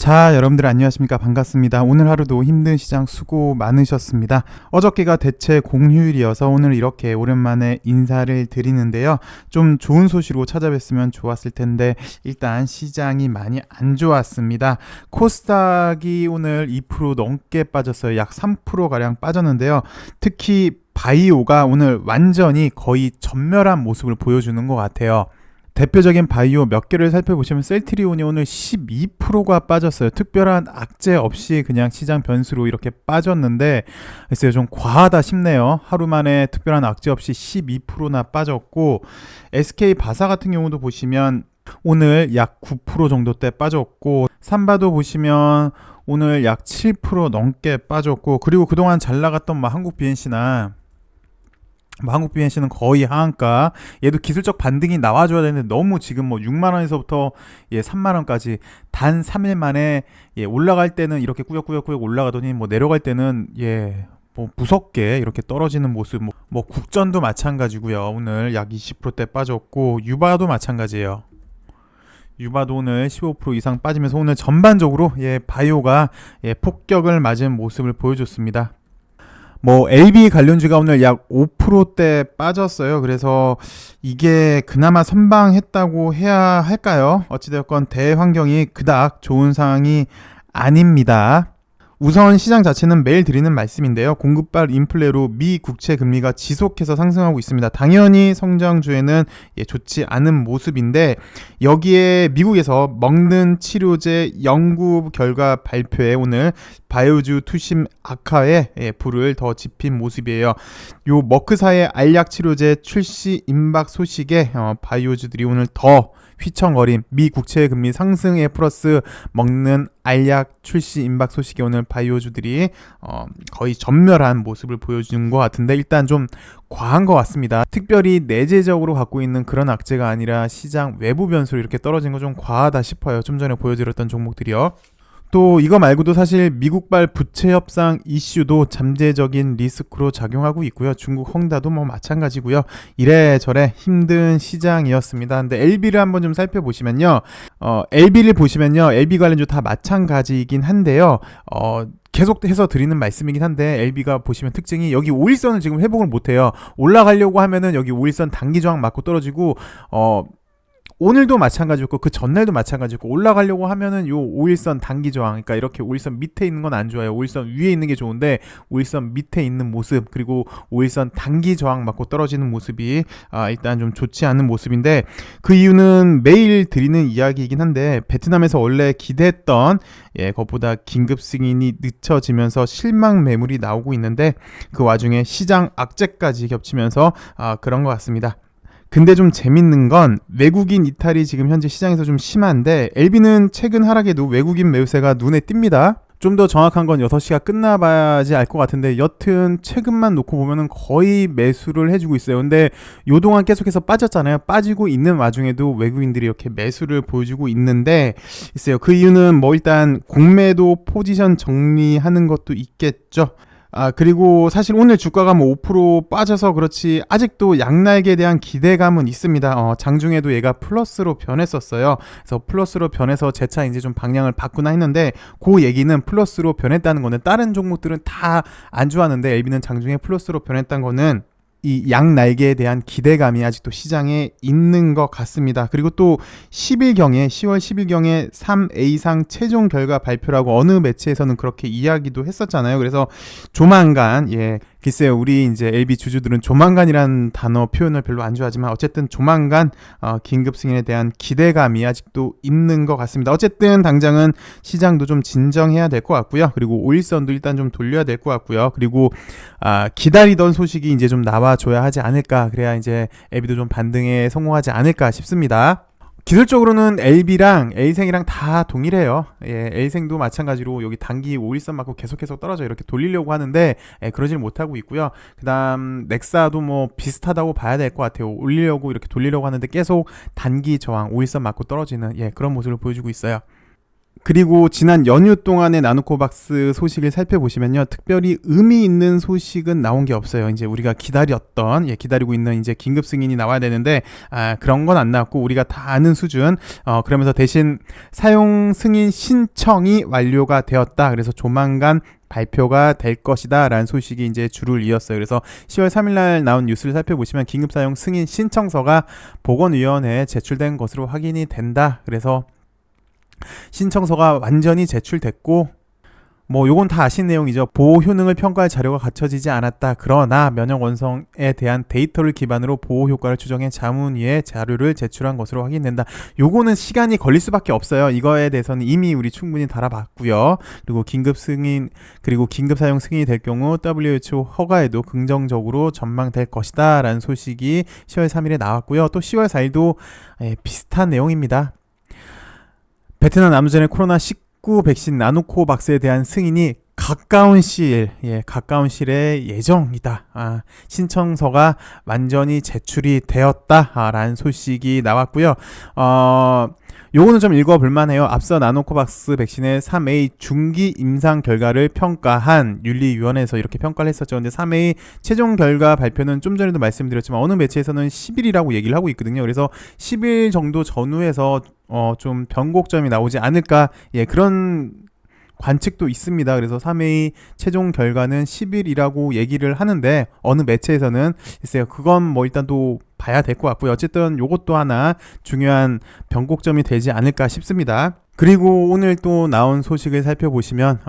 자, 여러분들 안녕하십니까? 반갑습니다. 오늘 하루도 힘든 시장 수고 많으셨습니다. 어저께가 대체 공휴일이어서 오늘 이렇게 오랜만에 인사를 드리는데요. 좀 좋은 소식으로 찾아뵀으면 좋았을 텐데 일단 시장이 많이 안 좋았습니다. 코스닥이 오늘 2% 넘게 빠졌어요. 약 3%가량 빠졌는데요. 특히 바이오가 오늘 완전히 거의 전멸한 모습을 보여주는 것 같아요. 대표적인 바이오 몇 개를 살펴보시면 셀트리온이 오늘 12%가 빠졌어요. 특별한 악재 없이 그냥 시장 변수로 이렇게 빠졌는데 글쎄요, 좀 과하다 싶네요. 하루 만에 특별한 악재 없이 12%나 빠졌고, SK 바사 같은 경우도 보시면 오늘 약 9% 정도대 빠졌고, 삼바도 보시면 오늘 약 7% 넘게 빠졌고, 그리고 그동안 잘 나갔던 한국 BNC나 한국 BNC는 거의 하한가. 얘도 기술적 반등이 나와줘야 되는데 너무 지금 6만원에서부터 3만원까지 단 3일 만에 올라갈 때는 이렇게 꾸역꾸역 올라가더니 내려갈 때는 무섭게 이렇게 떨어지는 모습. 국전도 마찬가지고요. 오늘 약 20%대 빠졌고, 유바도 마찬가지예요. 유바도 오늘 15% 이상 빠지면서 오늘 전반적으로 바이오가 폭격을 맞은 모습을 보여줬습니다. LB 관련주가 오늘 약 5%대 빠졌어요. 그래서 이게 그나마 선방했다고 해야 할까요? 어찌되었건 대환경이 그닥 좋은 상황이 아닙니다. 우선 시장 자체는 매일 드리는 말씀인데요. 공급발 인플레로 미 국채 금리가 지속해서 상승하고 있습니다. 당연히 성장주에는 좋지 않은 모습인데, 여기에 미국에서 먹는 치료제 연구 결과 발표에 오늘 바이오주 투심 악화에 불을 더 지핀 모습이에요. 요 머크사의 알약 치료제 출시 임박 소식에 바이오주들이 오늘 더 휘청거림, 미 국채 금리 상승에 플러스 먹는 알약 출시 임박 소식에 오늘 바이오주들이 거의 전멸한 모습을 보여주는 것 같은데, 일단 좀 과한 것 같습니다. 특별히 내재적으로 갖고 있는 그런 악재가 아니라 시장 외부 변수로 이렇게 떨어진 거 좀 과하다 싶어요. 좀 전에 보여드렸던 종목들이요. 또 이거 말고도 사실 미국발 부채 협상 이슈도 잠재적인 리스크로 작용하고 있고요. 중국 헝다도 마찬가지고요. 이래저래 힘든 시장이었습니다. 근데 LB를 한번 좀 살펴보시면요. LB를 보시면요. LB 관련주 다 마찬가지이긴 한데요. 계속해서 드리는 말씀이긴 한데, LB가 보시면 특징이 여기 5일선을 지금 회복을 못해요. 올라가려고 하면은 여기 5일선 단기 저항 맞고 떨어지고, 오늘도 마찬가지였고 그 전날도 마찬가지였고, 올라가려고 하면은 요 5일선 단기 저항, 그러니까 이렇게 5일선 밑에 있는 건 안 좋아요. 5일선 위에 있는 게 좋은데 5일선 밑에 있는 모습, 그리고 5일선 단기 저항 맞고 떨어지는 모습이 일단 좀 좋지 않은 모습인데, 그 이유는 매일 드리는 이야기이긴 한데, 베트남에서 원래 기대했던 그것보다 긴급 승인이 늦춰지면서 실망 매물이 나오고 있는데, 그 와중에 시장 악재까지 겹치면서 그런 것 같습니다. 근데 좀 재밌는 건 외국인 이탈이 지금 현재 시장에서 좀 심한데, LB는 최근 하락에도 외국인 매수세가 눈에 띕니다. 좀 더 정확한 건 6시가 끝나봐야지 알 것 같은데, 여튼 최근만 놓고 보면은 거의 매수를 해주고 있어요. 근데 요동안 계속해서 빠졌잖아요. 빠지고 있는 와중에도 외국인들이 이렇게 매수를 보여주고 있는데, 있어요. 그 이유는 일단 공매도 포지션 정리하는 것도 있겠죠. 그리고 사실 오늘 주가가 5% 빠져서 그렇지 아직도 양날개에 대한 기대감은 있습니다. 장중에도 얘가 플러스로 변했었어요. 그래서 플러스로 변해서 재차 이제 좀 방향을 바꾸나 했는데, 그 얘기는 플러스로 변했다는 거는 다른 종목들은 다 안 좋았는데 LB는 장중에 플러스로 변했다는 거는 이 양날개에 대한 기대감이 아직도 시장에 있는 것 같습니다. 그리고 또 10월 10일경에 3A상 최종 결과 발표라고 어느 매체에서는 그렇게 이야기도 했었잖아요. 그래서 조만간, 글쎄요, 우리 이제 LB 주주들은 조만간이라는 단어 표현을 별로 안 좋아하지만 어쨌든 조만간 긴급 승인에 대한 기대감이 아직도 있는 것 같습니다. 어쨌든 당장은 시장도 좀 진정해야 될 것 같고요. 그리고 5일선도 일단 좀 돌려야 될 것 같고요. 그리고 기다리던 소식이 이제 좀 나와줘야 하지 않을까. 그래야 이제 LB도 좀 반등에 성공하지 않을까 싶습니다. 기술적으로는 LB랑 A생이랑 다 동일해요. A생도 마찬가지로 여기 단기 5일선 맞고 계속해서 떨어져 이렇게 돌리려고 하는데 그러질 못하고 있고요. 그 다음 넥사도 비슷하다고 봐야 될 것 같아요. 올리려고 이렇게 돌리려고 하는데 계속 단기 저항 5일선 맞고 떨어지는 그런 모습을 보여주고 있어요. 그리고 지난 연휴 동안의 나누코박스 소식을 살펴보시면요, 특별히 의미 있는 소식은 나온 게 없어요. 이제 우리가 기다리고 있는 이제 긴급 승인이 나와야 되는데 그런 건 안 나왔고 우리가 다 아는 수준. 그러면서 대신 사용 승인 신청이 완료가 되었다. 그래서 조만간 발표가 될 것이다 라는 소식이 이제 줄을 이었어요. 그래서 10월 3일날 나온 뉴스를 살펴보시면 긴급사용 승인 신청서가 보건위원회에 제출된 것으로 확인이 된다. 그래서 신청서가 완전히 제출됐고, 뭐 요건 다 아신 내용이죠. 보호 효능을 평가할 자료가 갖춰지지 않았다. 그러나 면역 원성에 대한 데이터를 기반으로 보호 효과를 추정해 자문위에 자료를 제출한 것으로 확인된다. 요거는 시간이 걸릴 수밖에 없어요. 이거에 대해서는 이미 우리 충분히 달아봤고요. 그리고 긴급 사용 승인이 될 경우 WHO 허가에도 긍정적으로 전망될 것이다 라는 소식이 10월 3일에 나왔고요. 또 10월 4일도 비슷한 내용입니다. 베트남 남부전의 코로나19 백신 나누코박스에 대한 승인이 가까운 시일에 예정이다. 신청서가 완전히 제출이 되었다라는 소식이 나왔고요. 요거는 좀 읽어볼만 해요. 앞서 나노코박스 백신의 3A 중기 임상 결과를 평가한 윤리위원회에서 이렇게 평가를 했었죠. 근데 3A 최종 결과 발표는 좀 전에도 말씀드렸지만 어느 매체에서는 10일이라고 얘기를 하고 있거든요. 그래서 10일 정도 전후에서 좀 변곡점이 나오지 않을까, 그런 관측도 있습니다. 그래서 3A 최종 결과는 10일이라고 얘기를 하는데 어느 매체에서는 글쎄요, 그건 뭐 일단 또 봐야 될 것 같고요. 어쨌든 요것도 하나 중요한 변곡점이 되지 않을까 싶습니다. 그리고 오늘 또 나온 소식을 살펴보시면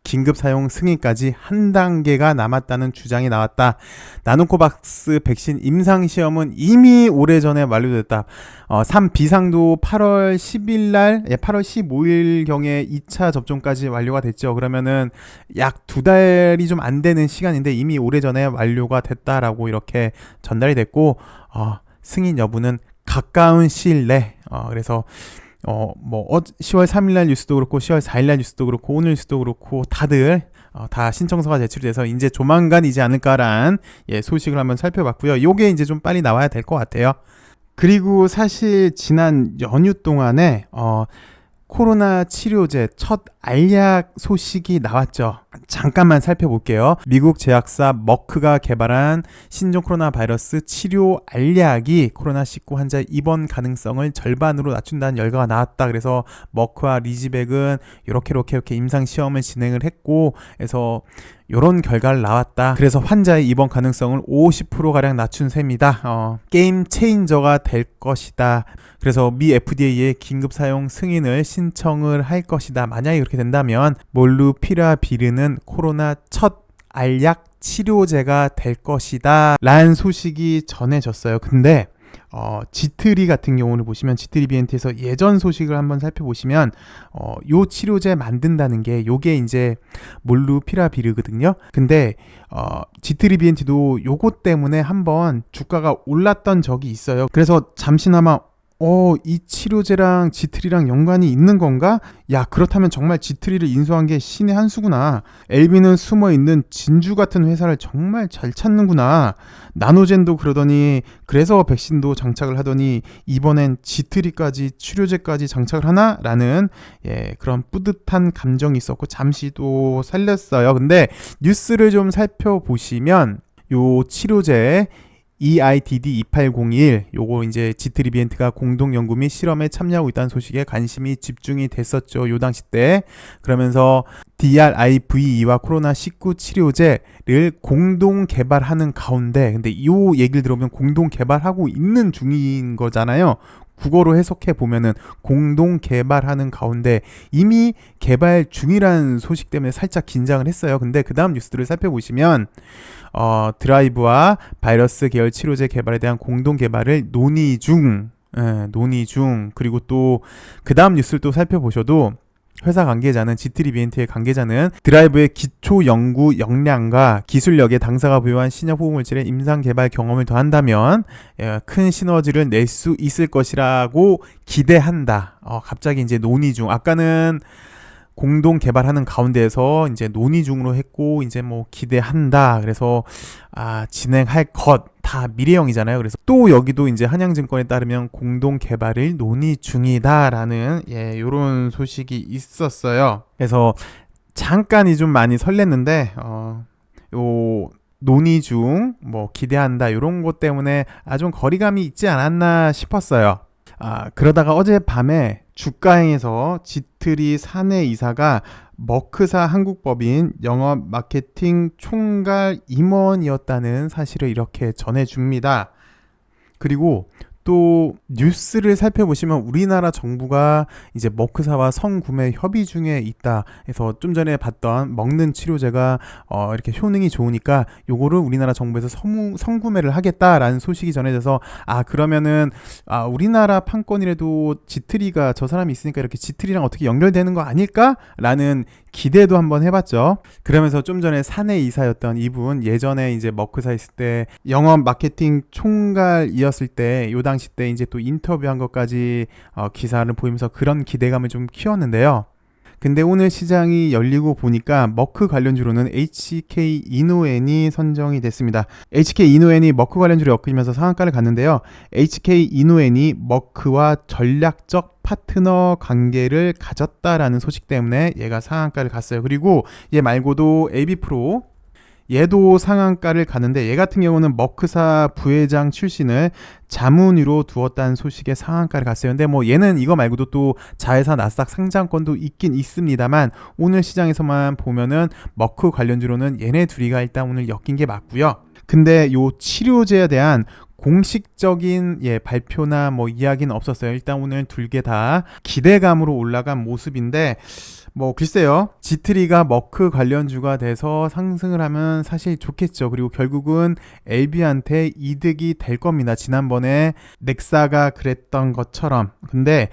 긴급 사용 승인까지 한 단계가 남았다는 주장이 나왔다. 나누코박스 백신 임상 시험은 이미 오래전에 완료됐다. 3비상도 8월 15일경에 2차 접종까지 완료가 됐죠. 그러면은 약 2달이 좀 안 되는 시간인데 이미 오래전에 완료가 됐다라고 이렇게 전달이 됐고, 승인 여부는 가까운 시일 내, 그래서 10월 3일날 뉴스도 그렇고 10월 4일날 뉴스도 그렇고 오늘 뉴스도 그렇고 다들 다 신청서가 제출돼서 이제 조만간이지 않을까란 소식을 한번 살펴봤고요. 요게 이제 좀 빨리 나와야 될 것 같아요. 그리고 사실 지난 연휴 동안에 코로나 치료제 첫 알약 소식이 나왔죠. 잠깐만 살펴볼게요. 미국 제약사 머크가 개발한 신종 코로나 바이러스 치료 알약이 코로나19 환자 입원 가능성을 절반으로 낮춘다는 결과가 나왔다. 그래서 머크와 리지백은 이렇게 임상 시험을 진행을 했고, 그래서 이런 결과를 나왔다. 그래서 환자의 입원 가능성을 50%가량 낮춘 셈이다. 게임 체인저가 될 것이다. 그래서 미 FDA에 긴급 사용 승인을 신청을 할 것이다. 만약에 그렇게 된다면 몰루피라비르는 코로나 첫 알약 치료제가 될 것이다 라는 소식이 전해졌어요. 근데 지트리 같은 경우를 보시면 지트리 비엔트에서 예전 소식을 한번 살펴보시면 요 치료제 만든다는 게 요게 이제 몰루피라비르거든요. 근데 지트리 비엔트도 요것 때문에 한번 주가가 올랐던 적이 있어요. 그래서 잠시나마 이 치료제랑 지트리랑 연관이 있는 건가? 야, 그렇다면 정말 지트리를 인수한 게 신의 한 수구나. 엘비는 숨어있는 진주 같은 회사를 정말 잘 찾는구나. 나노젠도 그러더니, 그래서 백신도 장착을 하더니 이번엔 지트리까지 치료제까지 장착을 하나? 라는 그런 뿌듯한 감정이 있었고 잠시 또 살렸어요. 근데 뉴스를 좀 살펴보시면 요 치료제 EIDD2801 요거 이제 지트리비엔트가 공동 연구 및 실험에 참여하고 있다는 소식에 관심이 집중이 됐었죠. 요 당시 때. 그러면서 DRIV2와 코로나19 치료제를 공동 개발하는 가운데, 근데 요 얘기를 들어보면 공동 개발하고 있는 중인 거잖아요. 국어로 해석해 보면은 공동 개발하는 가운데 이미 개발 중이라는 소식 때문에 살짝 긴장을 했어요. 근데 그 다음 뉴스들을 살펴보시면 드라이브와 바이러스 계열 치료제 개발에 대한 공동 개발을 논의 중. 그리고 또 그 다음 뉴스를 또 살펴보셔도 회사 관계자는 지트리비엔트의 관계자는 드라이브의 기초 연구 역량과 기술력에 당사가 부여한 신약 호흡물질의 임상 개발 경험을 더한다면 큰 시너지를 낼 수 있을 것이라고 기대한다. 갑자기 이제 논의 중. 아까는 공동 개발하는 가운데에서 이제 논의 중으로 했고 이제 뭐 기대한다. 그래서 진행할 것 다 미래형이잖아요. 그래서 또 여기도 이제 한양증권에 따르면 공동 개발을 논의 중이다라는 요런 소식이 있었어요. 그래서 잠깐이 좀 많이 설렜는데 요 논의 중 뭐 기대한다 이런 것 때문에 좀 거리감이 있지 않았나 싶었어요. 그러다가 어젯밤에 주가행에서 지트리 사내 이사가 머크사 한국법인 영업 마케팅 총괄 임원이었다는 사실을 이렇게 전해줍니다. 그리고 또 뉴스를 살펴보시면 우리나라 정부가 이제 머크사와 성구매 협의 중에 있다 해서 좀 전에 봤던 먹는 치료제가 이렇게 효능이 좋으니까 요거를 우리나라 정부에서 성구매를 하겠다라는 소식이 전해져서 그러면은 우리나라 판권이라도 지트리가 저 사람이 있으니까 이렇게 지트리랑 어떻게 연결되는 거 아닐까라는 기대도 한번 해봤죠. 그러면서 좀 전에 사내 이사였던 이분 예전에 이제 머크사 있을 때 영업 마케팅 총괄이었을 때 요 당시 때 이제 또 인터뷰한 것까지 기사를 보이면서 그런 기대감을 좀 키웠는데요. 근데 오늘 시장이 열리고 보니까 머크 관련주로는 HK 이노엔이 선정이 됐습니다. HK 이노엔이 머크 관련주를 엮으면서 상한가를 갔는데요. HK 이노엔이 머크와 전략적 파트너 관계를 가졌다라는 소식 때문에 얘가 상한가를 갔어요. 그리고 얘 말고도 AB프로 얘도 상한가를 가는데 얘 같은 경우는 머크사 부회장 출신을 자문위로 두었다는 소식에 상한가를 갔어요. 근데 뭐 얘는 이거 말고도 또 자회사 나스닥 상장권도 있긴 있습니다만 오늘 시장에서만 보면은 머크 관련주로는 얘네 둘이가 일단 오늘 엮인 게 맞고요. 근데 요 치료제에 대한 공식적인 발표나 뭐 이야기는 없었어요. 일단 오늘 둘 개 다 기대감으로 올라간 모습인데 뭐 글쎄요. 지트리가 머크 관련주가 돼서 상승을 하면 사실 좋겠죠. 그리고 결국은 LB한테 이득이 될 겁니다. 지난번에 넥사가 그랬던 것처럼. 근데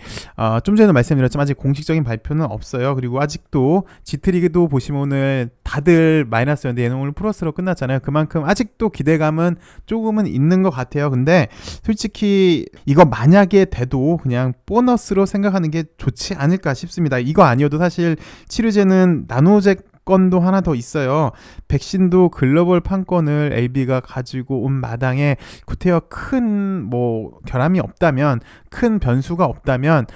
좀 전에 말씀드렸지만 아직 공식적인 발표는 없어요. 그리고 아직도 지트리도 보시면 오늘 다들 마이너스였는데 얘는 오늘 플러스로 끝났잖아요. 그만큼 아직도 기대감은 조금은 있는 것 같아요. 근데 솔직히 이거 만약에 돼도 그냥 보너스로 생각하는 게 좋지 않을까 싶습니다. 이거 아니어도 사실 치료제는 나노잭 건도 하나 더 있어요. 백신도 글로벌 판권을 LB가 가지고 온 마당에 구태여 큰 뭐 결함이 없다면, 큰 변수가 없다면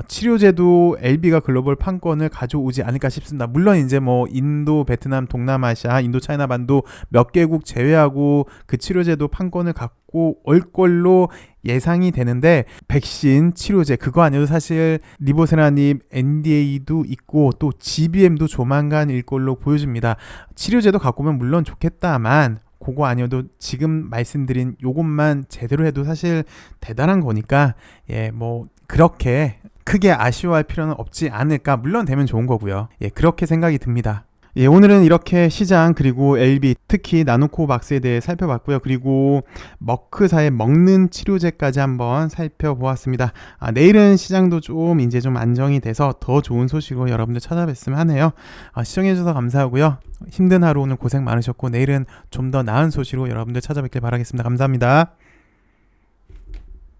치료제도 LB가 글로벌 판권을 가져오지 않을까 싶습니다. 물론 이제 뭐 인도, 베트남, 동남아시아, 인도 차이나 반도 몇 개국 제외하고 그 치료제도 판권을 갖고 올 걸로 예상이 되는데 백신, 치료제 그거 아니어도 사실 리보세라닙 NDA도 있고 또 GBM도 조만간 일 걸로 보여집니다. 치료제도 갖고 오면 물론 좋겠다만 그거 아니어도 지금 말씀드린 요것만 제대로 해도 사실 대단한 거니까 뭐 그렇게 크게 아쉬워할 필요는 없지 않을까. 물론 되면 좋은 거고요. 그렇게 생각이 듭니다. 오늘은 이렇게 시장 그리고 LB 특히 나노코박스에 대해 살펴봤고요. 그리고 머크사의 먹는 치료제까지 한번 살펴보았습니다. 내일은 시장도 좀 이제 좀 안정이 돼서 더 좋은 소식으로 여러분들 찾아뵀으면 하네요. 시청해주셔서 감사하고요. 힘든 하루 오늘 고생 많으셨고 내일은 좀 더 나은 소식으로 여러분들 찾아뵙길 바라겠습니다. 감사합니다.